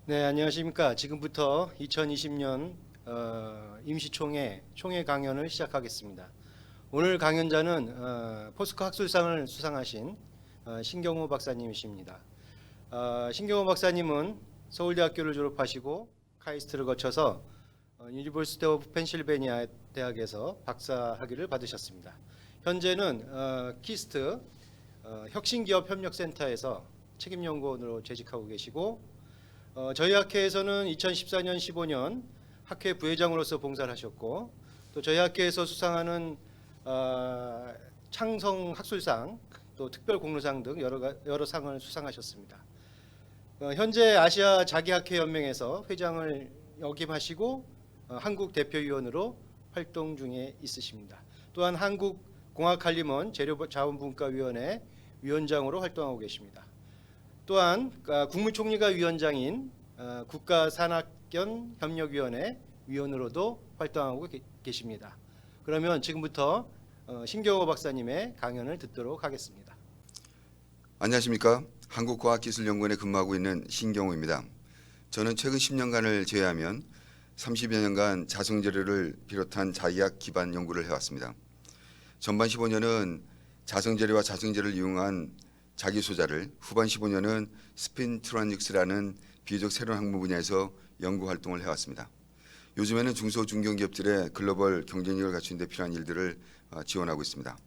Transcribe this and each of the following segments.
네, 안녕하십니까. 지금부터 2020년 총회 강연을 시작하겠습니다. 오늘 강연자는 포스코 학술상을 수상하신 신경호 박사님이십니다. 신경호 박사님은 서울대학교를 졸업하시고 카이스트를 거쳐서 유니버시티 오브 펜실베니아 대학에서 박사 학위를 받으셨습니다. 현재는 키스트 혁신기업 협력센터에서 책임연구원으로 재직하고 계시고 저희 학회에서는 2014년 15년 학회 부회장으로서 봉사를 하셨고 또 저희 학회에서 수상하는 창성 학술상 또 특별 공로상 등 여러 상을 수상하셨습니다. 현재 아시아 자기학회 연맹에서 회장을 역임하시고 한국 대표위원으로 활동 중에 있으십니다. 또한 한국공학관리원 재료자원분과위원회 위원장으로 활동하고 계십니다. 또한 국무총리가 위원장인 국가산학견 협력위원회 위원으로도 활동하고 계십니다. 그러면 지금부터 신경호 박사님의 강연을 듣도록 하겠습니다. 안녕하십니까. 한국과학기술연구원에 근무하고 있는 신경호입니다. 저는 최근 10년간을 제외하면 30여 년간 자성재료를 비롯한 자의학 기반 연구를 해왔습니다. 전반 15년은 자성재료와 자성재료를 이용한 자기소자를, 후반 15년은 스핀트로닉스라는 비교적 새로운 학문 분야에서 연구 활동을 해왔습니다. 요즘에는 중소 중견기업들의 글로벌 경쟁력을 갖추는 데 필요한 일들을 지원하고 있습니다.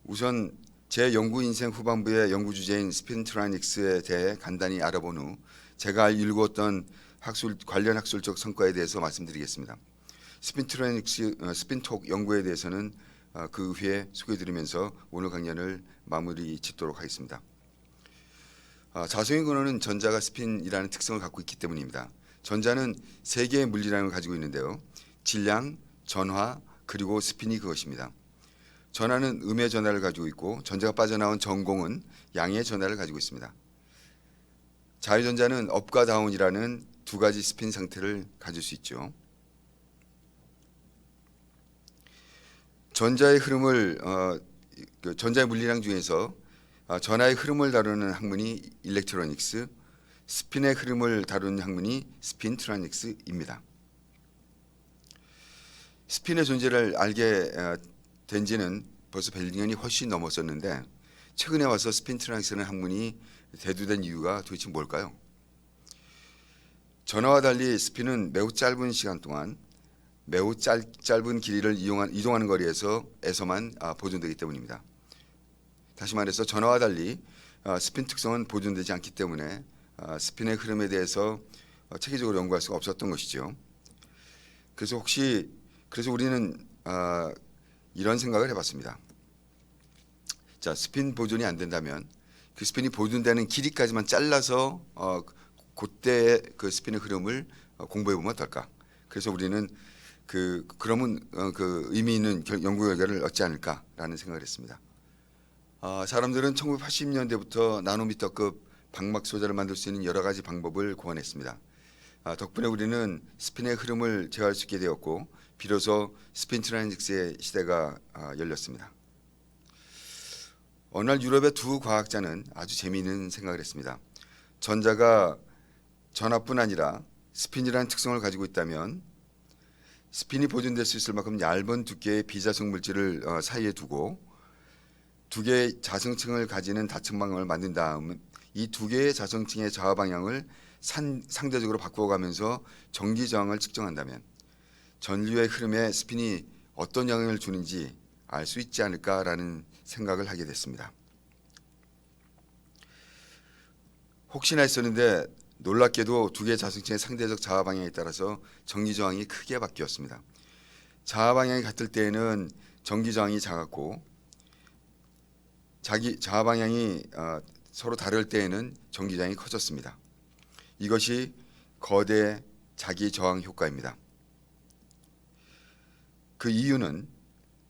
우선 제 연구 인생 후반부의 연구 주제인 스핀트로닉스에 대해 간단히 알아본 후 제가 일구었던 관련 학술적 성과에 대해서 말씀드리겠습니다. 스핀트로닉스 스핀톡 연구에 대해서는 그 후에 소개해드리면서 오늘 강연을 마무리 짓도록 하겠습니다. 자성의 근원은 전자가 스핀이라는 특성을 갖고 있기 때문입니다. 전자는 세 개의 물리량을 가지고 있는데요. 질량, 전하, 그리고 스핀이 그것입니다. 전하는 음의 전하를 가지고 있고 전자가 빠져나온 전공은 양의 전하를 가지고 있습니다. 자유전자는 업과 다운이라는 두 가지 스핀 상태를 가질 수 있죠. 전자의 흐름을 전자의 물리량 중에서 전하의 흐름을 다루는 학문이 일렉트로닉스, 스핀의 흐름을 다루는 학문이 스핀트로닉스입니다. 스핀의 존재를 알게 된 지는 벌써 100년이 훨씬 넘었었는데 최근에 와서 스핀트로닉스라는 학문이 대두된 이유가 도대체 뭘까요? 전하와 달리 스핀은 매우 짧은 시간 동안 매우 짧은 길이를 이동하는 거리에서만 보존되기 때문입니다. 다시 말해서 전하와 달리 스핀 특성은 보존되지 않기 때문에 스핀의 흐름에 대해서 체계적으로 연구할 수가 없었던 것이죠. 그래서 우리는 이런 생각을 해봤습니다. 자, 스핀 보존이 안 된다면 그 스핀이 보존되는 길이까지만 잘라서 그때의 그 스핀의 흐름을 공부해 보면 어떨까? 그래서 우리는 그러면 그 의미 있는 연구 결과를 얻지 않을까라는 생각을 했습니다. 사람들은 1980년대부터 나노미터급 방막 소자를 만들 수 있는 여러 가지 방법을 고안했습니다. 덕분에 우리는 스핀의 흐름을 제어할 수 있게 되었고 비로소 스핀트로닉스의 시대가 열렸습니다. 어느 날 유럽의 두 과학자는 아주 재미있는 생각을 했습니다. 전자가 전하뿐 아니라 스핀이라는 특성을 가지고 있다면 스핀이 보존될 수 있을 만큼 얇은 두께의 비자성 물질을 사이에 두고 두 개의 자성층을 가지는 다층방을 만든 다음 이 두 개의 자성층의 좌우 방향을 상대적으로 바꾸어가면서 전기 저항을 측정한다면 전류의 흐름에 스핀이 어떤 영향을 주는지 알 수 있지 않을까라는 생각을 하게 됐습니다. 혹시나 했었는데 놀랍게도 두 개의 자성층의 상대적 자화 방향에 따라서 전기 저항이 크게 바뀌었습니다. 자화 방향이 같을 때에는 전기 저항이 작았고 자화 방향이 서로 다를 때에는 전기 저항이 커졌습니다. 이것이 거대 자기 저항 효과입니다.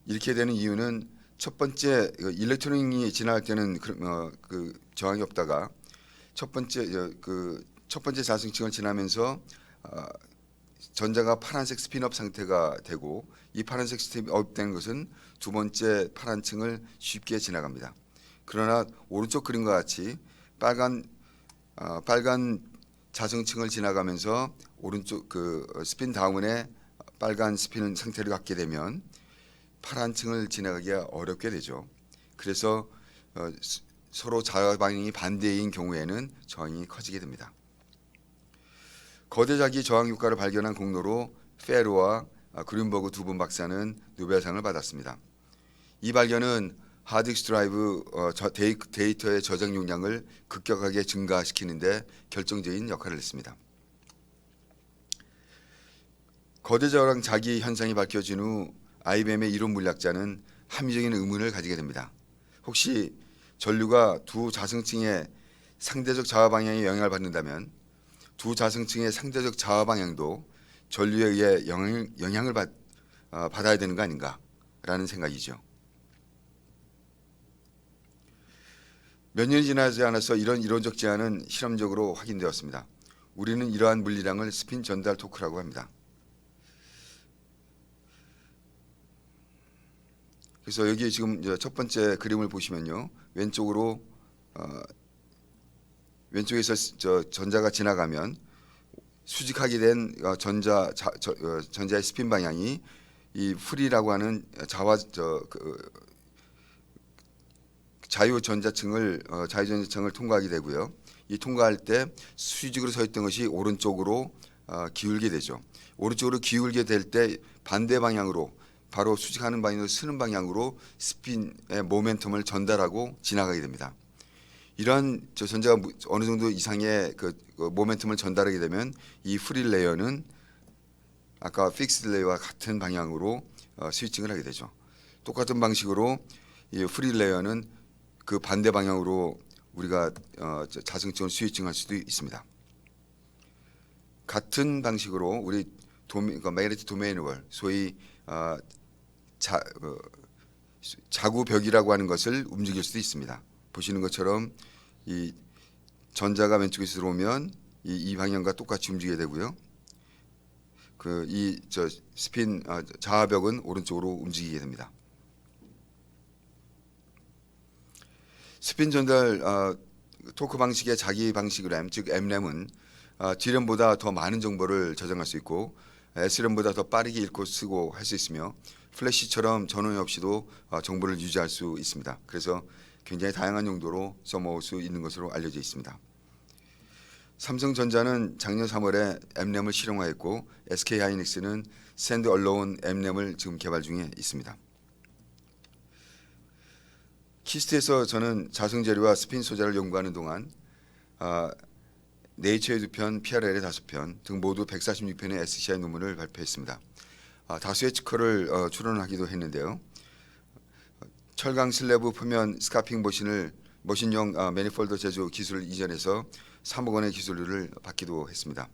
이렇게 되는 이유는 첫 번째 일렉트론이 지나갈 때는 그 저항이 없다가 첫 번째 자성층을 지나면서 전자가 파란색 스핀업 상태가 되고 이 파란색 스핀업 되는 것은 두 번째 파란 층을 쉽게 지나갑니다. 그러나 오른쪽 그림과 같이 빨간 빨간 자성층을 지나가면서 오른쪽 그 스핀 다운에 빨간 스핀 상태를 갖게 되면 파란 층을 지나가기가 어렵게 되죠. 그래서 서로 자와 방향이 반대인 경우에는 저항이 커지게 됩니다. 거대 자기 저항 효과를 발견한 공로로 페르와 그린버그 두 분 박사는 노벨상을 받았습니다. 이 발견은 하드디스크 드라이브 데이터의 저장 용량을 급격하게 증가시키는데 결정적인 역할을 했습니다. 거대 저항 자기 현상이 밝혀진 후 IBM의 이론 물리학자는 합리적인 의문을 가지게 됩니다. 혹시 전류가 두 자성층의 상대적 자화 방향에 영향을 받는다면 두 자성층의 상대적 자화 방향도 전류에 의해 영향을 받아야 되는 거 아닌가라는 생각이죠. 몇 년이 지나지 않아서 이런 이론적 제안은 실험적으로 확인되었습니다. 우리는 이러한 물리량을 스핀 전달 토크라고 합니다. 그래서 여기 지금 첫 번째 그림을 보시면요, 왼쪽에서 전자가 지나가면 수직하게 된 전자의 스핀 방향이 이 풀이라고 하는 자유전자층을 통과하게 되고요. 이 통과할 때 수직으로 서 있던 것이 오른쪽으로 기울게 되죠. 오른쪽으로 기울게 될 때 반대 방향으로 바로 수직하는 방향으로 쓰는 방향으로 스핀의 모멘텀을 전달하고 지나가게 됩니다. 이러한 전자가 어느 정도 이상의 그 모멘텀을 전달하게 되면 이 프리 레이어는 아까 픽스드 레이어와 같은 방향으로 스위칭을 하게 되죠. 똑같은 방식으로 이 프리 레이어는 그 반대 방향으로 우리가 자성층을 스위칭할 수도 있습니다. 같은 방식으로 우리 매그네틱 도메인을 소위 자구벽이라고 하는 것을 움직일 수도 있습니다. 보시는 것처럼 이 전자가 왼쪽에서 들어오면 이 방향과 똑같이 움직이게 되고요. 스핀 자화벽은 오른쪽으로 움직이게 됩니다. 스핀 전달 토크 방식의 자기 방식 램, 즉 M램은 D램보다 더 많은 정보를 저장할 수 있고 S램보다 더 빠르게 읽고 쓰고 할 수 있으며 플래시처럼 전원이 없이도 정보를 유지할 수 있습니다. 그래서 굉장히 다양한 용도로 써먹을 수 있는 것으로 알려져 있습니다. 삼성전자는 작년 3월에 M램을 실용화했고 SK하이닉스는 스탠드얼론 M램을 지금 개발 중에 있습니다. 키스트에서 저는 자성재료와 스핀 소자를 연구하는 동안 네이처의 2편, PRL의 5편 등 모두 146편의 SCI 논문을 발표했습니다. 다수의 특허를 출원하기도 했는데요. 철강 슬래브 표면 스카핑 머신용 매니폴더 제조 기술을 이전해서 3억 원의 기술료를 받기도 했습니다.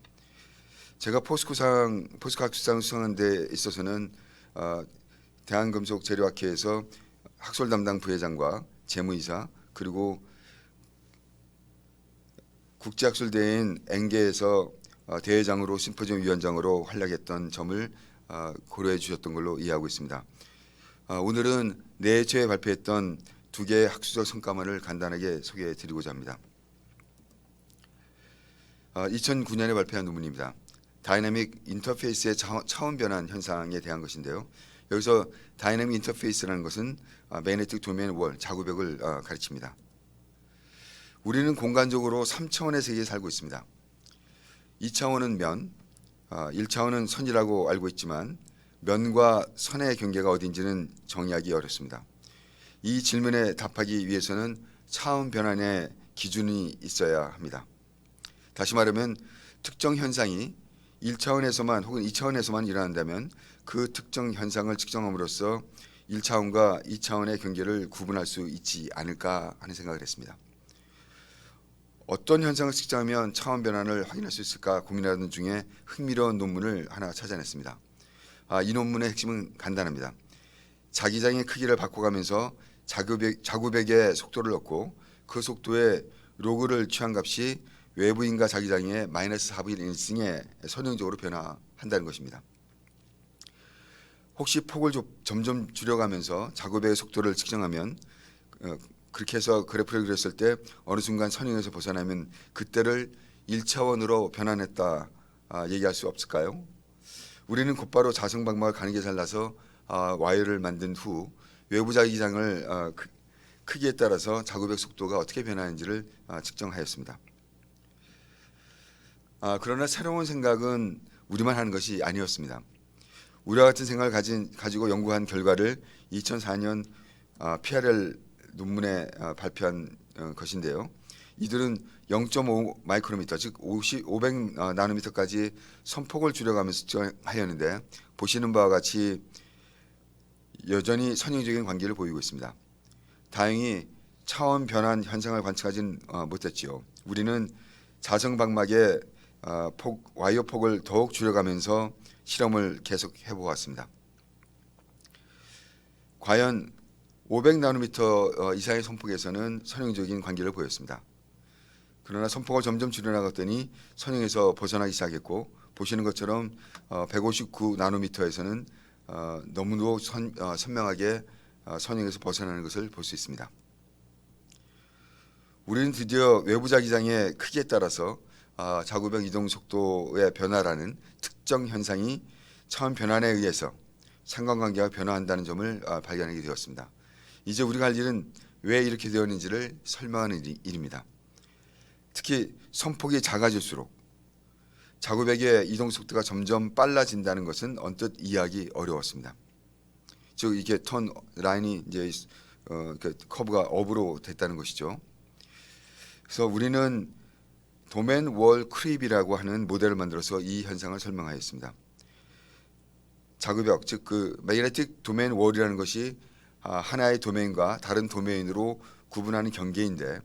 제가 포스코 학술상 수상한 데 있어서는 대한금속재료학회에서 학술 담당 부회장과 재무이사 그리고 국제학술대회인 엥게에서 대회장으로 심포지엄 위원장으로 활약했던 점을 고려해 주셨던 걸로 이해하고 있습니다. 오늘은 네이처에 발표했던 2개의 학술적 성과만을 간단하게 소개해 드리고자 합니다. 2009년에 발표한 논문입니다. 다이내믹 인터페이스의 차원 변환 현상에 대한 것인데요. 여기서 다이내믹 인터페이스라는 것은 매그네틱 도메인 월, 자구벽을 가르칩니다. 우리는 공간적으로 3차원의 세계에 살고 있습니다. 2차원은 면, 1차원은 선이라고 알고 있지만 면과 선의 경계가 어딘지는 정의하기 어렵습니다. 이 질문에 답하기 위해서는 차원 변환의 기준이 있어야 합니다. 다시 말하면 특정 현상이 1차원에서만 혹은 2차원에서만 일어난다면 그 특정 현상을 측정함으로써 1차원과 2차원의 경계를 구분할 수 있지 않을까 하는 생각을 했습니다. 어떤 현상을 측정하면 차원 변환을 확인할 수 있을까 고민하던 중에 흥미로운 논문을 하나 찾아냈습니다. 이 논문의 핵심은 간단합니다. 자기장의 크기를 바꿔가면서 자구백의 속도를 넣고 그 속도에 로그를 취한 값이 외부인과 자기장의 마이너스 4분의 1승에 선형적으로 변화한다는 것입니다. 혹시 폭을 점점 줄여가면서 자구백의 속도를 측정하면 그렇게 해서 그래프를 그렸을 때 어느 순간 선형에서 벗어나면 그때를 1차원으로 변환했다 얘기할 수 없을까요? 우리는 곧바로 자성방막을 가는게 잘나서 와이어를 만든 후 외부 자기장을 크기에 따라서 자구벽 속도가 어떻게 변하는지를 측정하였습니다. 그러나 새로운 생각은 우리만 하는 것이 아니었습니다. 우리와 같은 생각을 가지고 연구한 결과를 2004년 PRL 논문에 발표한 것인데요. 이들은 0.5 마이크로미터 즉 500 나노미터까지 선폭을 줄여가면서 측정하였는데 보시는 바와 같이 여전히 선형적인 관계를 보이고 있습니다. 다행히 차원 변환 현상을 관측하지는 못했지요. 우리는 자성방막의 와이어 폭을 더욱 줄여가면서 실험을 계속 해보았습니다. 과연 500 나노미터 이상의 선폭에서는 선형적인 관계를 보였습니다. 그러나 선폭을 점점 줄여나갔더니 선형에서 벗어나기 시작했고 보시는 것처럼 159 나노미터에서는 너무도 선명하게 선형에서 벗어나는 것을 볼 수 있습니다. 우리는 드디어 외부 자기장의 크기에 따라서 자구벽 이동 속도의 변화라는 특정 현상이 차원 변환에 의해서 상관관계가 변화한다는 점을 발견하게 되었습니다. 이제 우리가 할 일은 왜 이렇게 되었는지를 설명하는 일입니다. 특히 선폭이 작아질수록 자구벽의 이동 속도가 점점 빨라진다는 것은 언뜻 이해하기 어려웠습니다. 즉 이게 턴 라인이 이제 커브가 업으로 됐다는 것이죠. 그래서 우리는 도맨 월 크립이라고 하는 모델을 만들어서 이 현상을 설명하였습니다. 자구벽 즉 그 매그네틱 도맨 월이라는 것이 하나의 도메인과 다른 도메인으로 구분하는 경계인데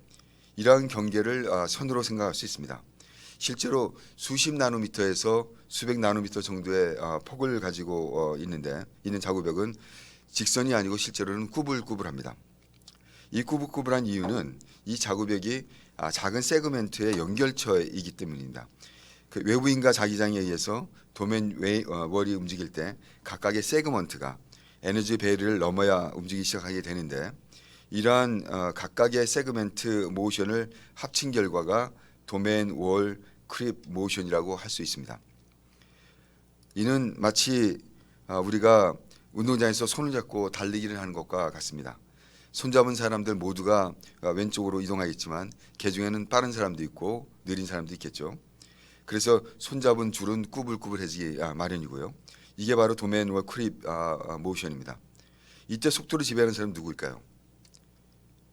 이러한 경계를 선으로 생각할 수 있습니다. 실제로 수십 나노미터에서 수백 나노미터 정도의 폭을 가지고 있는 자구벽은 직선이 아니고 실제로는 꾸불꾸불합니다. 이 꾸불꾸불한 이유는 이 자구벽이 작은 세그멘트의 연결처이기 때문입니다. 그 외부인과 자기장에 의해서 도맨 월이 움직일 때 각각의 세그먼트가 에너지 베리어를 넘어야 움직이기 시작하게 되는데 이러한 각각의 세그멘트 모션을 합친 결과가 도맨 월 크립 모션이라고 할 수 있습니다. 이는 마치 우리가 운동장에서 손을 잡고 달리기를 하는 것과 같습니다. 손잡은 사람들 모두가 왼쪽으로 이동하겠지만 그 중에는 빠른 사람도 있고 느린 사람도 있겠죠. 그래서 손잡은 줄은 꾸불꾸불해지기 마련이고요. 이게 바로 도맨 월 크립 모션입니다. 이때 속도를 지배하는 사람은 누구일까요?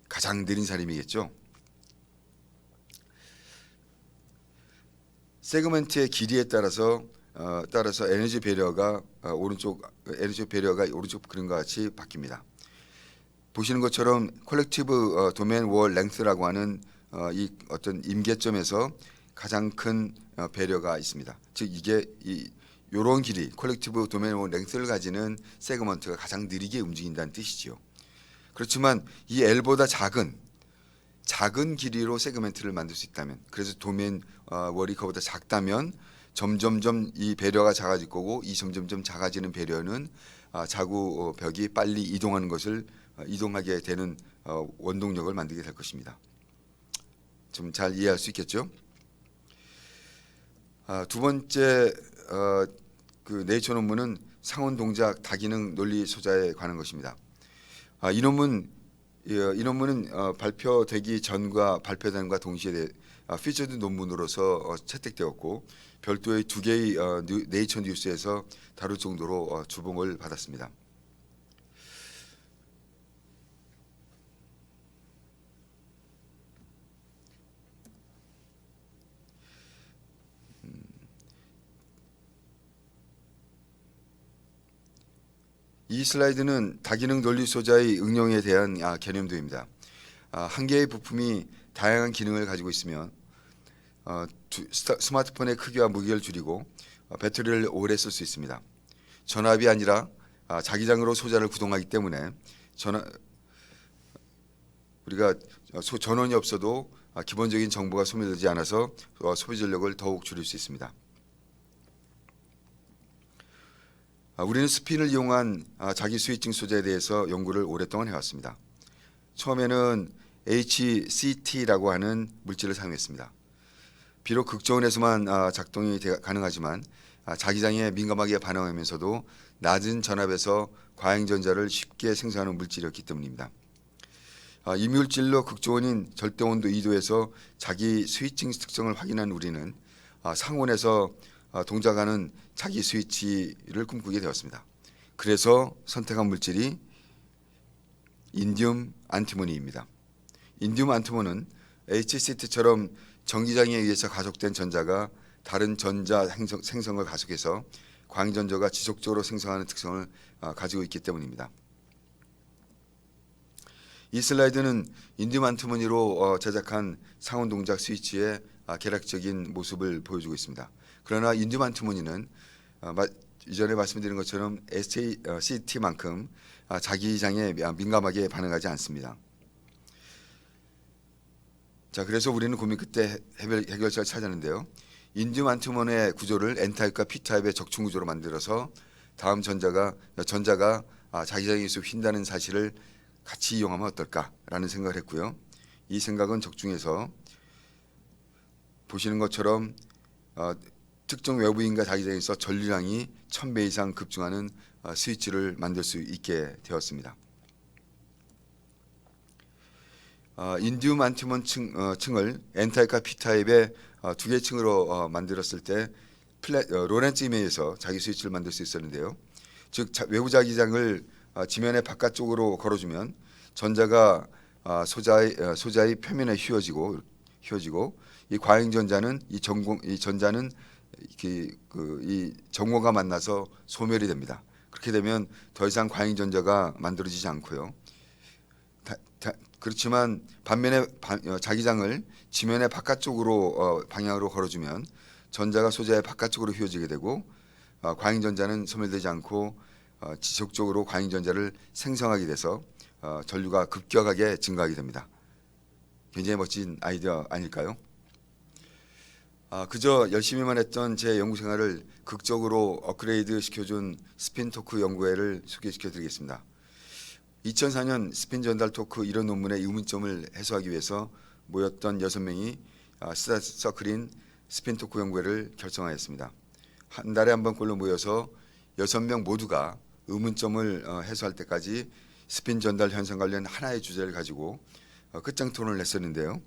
가장 느린 사람이겠죠. 세그먼트의 길이에 따라서 에너지 배려가 오른쪽 그림과 같이 바뀝니다. 보시는 것처럼 콜렉티브 도맨 월 랭스라고 하는 이 어떤 임계점에서 가장 큰 배려가 있습니다. 즉 이게 이런 길이 콜렉티브 도맨 월 랭스를 가지는 세그먼트가 가장 느리게 움직인다는 뜻이지요. 그렇지만 이 L보다 작은 길이로 세그멘트를 만들 수 있다면 그래서 도맨 월이 그보다 작다면 점점점 이 배려가 작아질 거고 이 점점점 작아지는 배려는 자구벽이 빨리 이동하는 것을 이동하게 되는 원동력을 만들게 될 것입니다. 좀 잘 이해할 수 있겠죠? 두 번째 그 네이처 논문은 상온 동작 다기능 논리 소자에 관한 것입니다. 이 논문은 발표되기 전과 발표된과 동시에 피처드 논문으로서 채택되었고 별도의 2개의 네이처 뉴스에서 다룰 정도로 주목을 받았습니다. 이 슬라이드는 다기능 논리 소자의 응용에 대한 개념도입니다. 한 개의 부품이 다양한 기능을 가지고 있으면 스마트폰의 크기와 무게를 줄이고 배터리를 오래 쓸 수 있습니다. 전압이 아니라 자기장으로 소자를 구동하기 때문에 우리가 전원이 없어도 기본적인 정보가 소비되지 않아서 소비 전력을 더욱 줄일 수 있습니다. 우리는 스핀을 이용한 자기 수위증 소재에 대해서 연구를 오랫동안 해왔습니다. 처음에는 HCT라고 하는 물질을 사용했습니다. 비록 극저온에서만 작동이 가능하지만 자기장에 민감하게 반응하면서도 낮은 전압에서 과잉전자를 쉽게 생성하는 물질이었기 때문입니다. 이 물질로 극저온인 절대온도 2도에서 자기 스위칭 특성을 확인한 우리는 상온에서 동작하는 자기 스위치를 꿈꾸게 되었습니다. 그래서 선택한 물질이 인디움 안티모니입니다. 인디움 안티모는 HCT처럼 전기장에 의해서 가속된 전자가 다른 전자 생성을 가속해서 광전자가 지속적으로 생성하는 특성을 가지고 있기 때문입니다. 이 슬라이드는 인디움 안티모니로 제작한 상온 동작 스위치의 계략적인 모습을 보여주고 있습니다. 그러나 인디움 안티모니는 이전에 말씀드린 것처럼 HCT만큼 자기장에 민감하게 반응하지 않습니다. 자, 그래서 우리는 고민 끝에 해결책을 찾았는데요. 인디움 안티모니의 구조를 N타입과 P타입의 적충 구조로 만들어서 다음 전자가 자기장에서 휜다는 사실을 같이 이용하면 어떨까라는 생각을 했고요. 이 생각은 적중해서 보시는 것처럼 특정 외부인과 자기장에서 전류량이 1000배 이상 급증하는 스위치를 만들 수 있게 되었습니다. 인디움 안티몬 층을 N타입과 P타입의 두 개 층으로 만들었을 때 로렌츠 임에에서 자기 스위치를 만들 수 있었는데요. 즉 외부 자기장을 지면의 바깥쪽으로 걸어주면 전자가 소자의 표면에 휘어지고 이 과잉 전자는 이 전자는 이 정오가 만나서 소멸이 됩니다. 그렇게 되면 더 이상 과잉 전자가 만들어지지 않고요. 그렇지만 반면에 자기장을 지면의 바깥쪽으로 방향으로 걸어주면 전자가 소자의 바깥쪽으로 휘어지게 되고 과잉 전자는 소멸되지 않고 지속적으로 과잉 전자를 생성하게 돼서 전류가 급격하게 증가하게 됩니다. 굉장히 멋진 아이디어 아닐까요? 그저 열심히만 했던 제 연구 생활을 극적으로 업그레이드 시켜준 스핀 토크 연구회를 소개시켜 드리겠습니다. 2004년 스핀 전달 토크 이론 논문의 의문점을 해소하기 위해서 모였던 6명이 스타서클인 스핀 토크 연구회를 결성하였습니다. 한 달에 한 번꼴로 모여서 6명 모두가 의문점을 해소할 때까지 스핀 전달 현상 관련 하나의 주제를 가지고 끝장 토론을 했었는데요.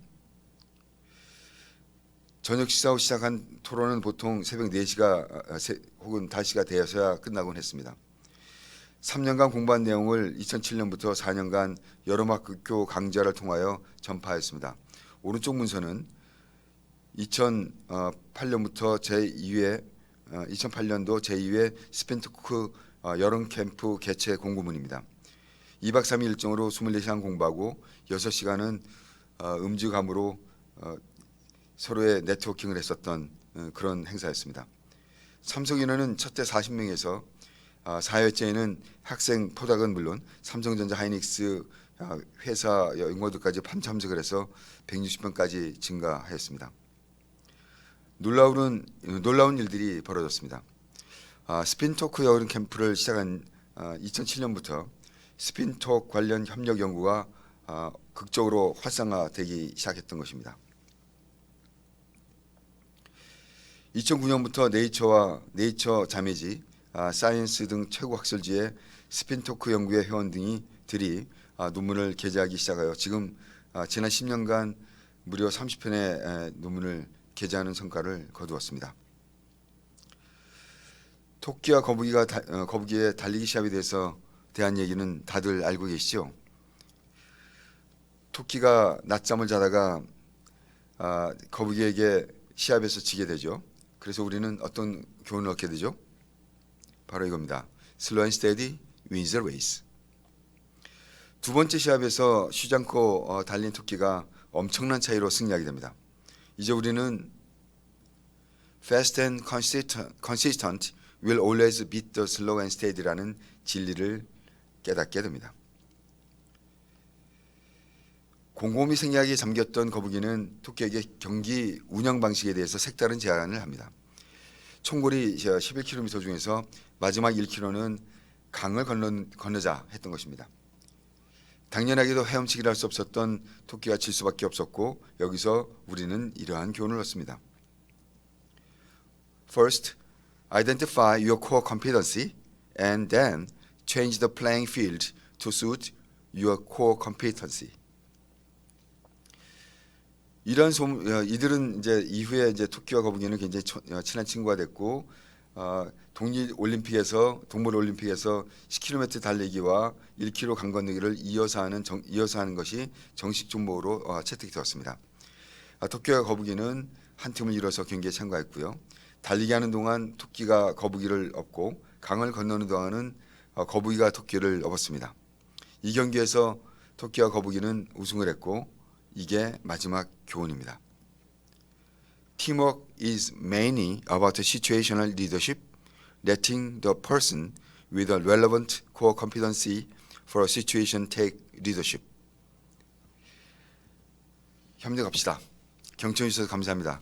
저녁 식사 후 시작한 토론은 보통 새벽 4시가 혹은 5시가 되어서야 끝나곤 했습니다. 3년간 공부한 내용을 2007년부터 4년간 여러 학교 강좌를 통하여 전파했습니다. 오른쪽 문서는 2008년부터 제2회 2008년도 제2회 스핀토크 여름 캠프 개최 공고문입니다. 2박 3일 일정으로 24시간 공부하고 6시간은 음주감으로 서로의 네트워킹을 했었던 그런 행사였습니다. 참석 인원은 첫해 40명에서 4회째에는 학생 포닥은 물론 삼성전자 하이닉스 회사 연구원들까지 참석을 해서 160명까지 증가하였습니다. 놀라운 일들이 벌어졌습니다. 스핀토크 여름 캠프를 시작한 2007년부터 스핀토크 관련 협력 연구가 극적으로 활성화되기 시작했던 것입니다. 2009년부터 네이처 자매지, 사이언스 등 최고 학술지의 스핀토크 연구회 회원들이 논문을 게재하기 시작하여 지금 지난 10년간 무려 30편의 논문을 게재하는 성과를 거두었습니다. 토끼와 거북이의 달리기 시합에 대한 얘기는 다들 알고 계시죠? 토끼가 낮잠을 자다가 거북이에게 시합에서 지게 되죠. 그래서 우리는 어떤 교훈을 얻게 되죠? 바로 이겁니다. Slow and steady wins the race. 두 번째 시합에서 쉬지 않고 달린 토끼가 엄청난 차이로 승리하게 됩니다. 이제 우리는 Fast and consistent will always beat the slow and steady라는 진리를 깨닫게 됩니다. 곰곰이 생각에 잠겼던 거북이는 토끼에게 경기 운영 방식에 대해서 색다른 제안을 합니다. 총거리 11km 중에서 마지막 1km는 강을 건너자 했던 것입니다. 당연하게도 헤엄치기를 할 수 없었던 토끼가 질 수밖에 없었고 여기서 우리는 이러한 교훈을 얻습니다. First, identify your core competency and then change the playing field to suit your core competency. 이들은 이제 이후에 이제 토끼와 거북이는 굉장히 친한 친구가 됐고 동물 올림픽에서 10km 달리기와 1km 강 건너기를 이어서 하는 것이 정식 종목으로 채택이 되었습니다. 토끼와 거북이는 한 팀을 이뤄서 경기에 참가했고요. 달리기 하는 동안 토끼가 거북이를 업고 강을 건너는 동안은 거북이가 토끼를 업었습니다. 이 경기에서 토끼와 거북이는 우승을 했고 이게 마지막 교훈입니다. Teamwork is mainly about situational leadership, letting the person with a relevant core competency for a situation take leadership. 협력합시다. 경청해 주셔서 감사합니다.